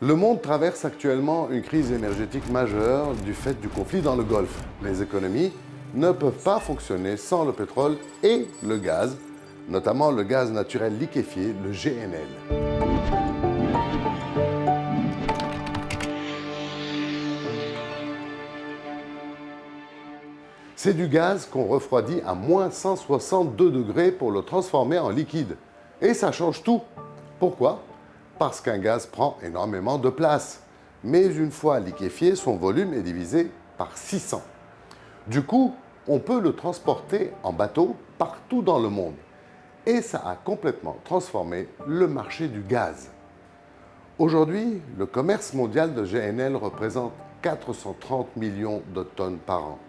Le monde traverse actuellement une crise énergétique majeure du fait du conflit dans le Golfe. Les économies ne peuvent pas fonctionner sans le pétrole et le gaz, notamment le gaz naturel liquéfié, le GNL. C'est du gaz qu'on refroidit à moins 162 degrés pour le transformer en liquide. Et ça change tout. Pourquoi? Parce qu'un gaz prend énormément de place. Mais une fois liquéfié, son volume est divisé par 600. Du coup, on peut le transporter en bateau partout dans le monde. Et ça a complètement transformé le marché du gaz. Aujourd'hui, le commerce mondial de GNL représente 430 millions de tonnes par an.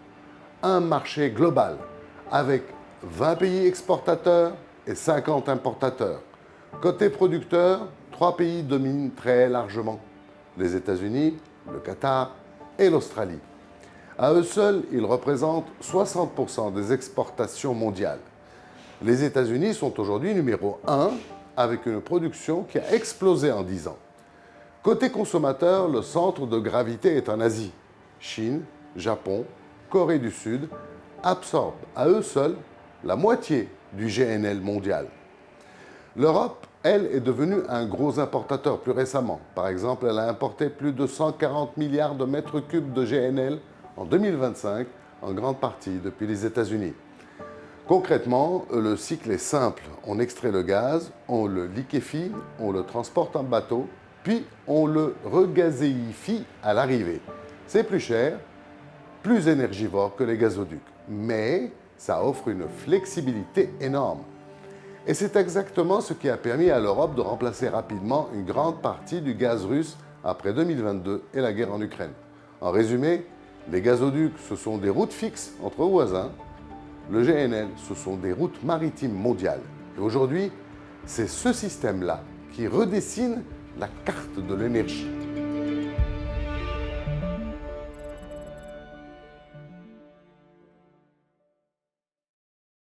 Un marché global avec 20 pays exportateurs et 50 importateurs. Côté producteur, 3 pays dominent très largement: les États-Unis, le Qatar et l'Australie. À eux seuls, ils représentent 60% des exportations mondiales. Les États-Unis sont aujourd'hui numéro 1 avec une production qui a explosé en 10 ans. Côté consommateur, le centre de gravité est en Asie. Chine, Japon, Corée du Sud absorbent à eux seuls la moitié du GNL mondial. L'Europe, elle, est devenue un gros importateur plus récemment. Par exemple, elle a importé plus de 140 milliards de mètres cubes de GNL en 2025, en grande partie depuis les États-Unis. Concrètement, le cycle est simple. On extrait le gaz, on le liquéfie, on le transporte en bateau, puis on le regazéifie à l'arrivée. C'est plus cher, plus énergivore que les gazoducs, mais ça offre une flexibilité énorme. Et c'est exactement ce qui a permis à l'Europe de remplacer rapidement une grande partie du gaz russe après 2022 et la guerre en Ukraine. En résumé, les gazoducs, ce sont des routes fixes entre voisins. Le GNL, ce sont des routes maritimes mondiales. Et aujourd'hui, c'est ce système-là qui redessine la carte de l'énergie.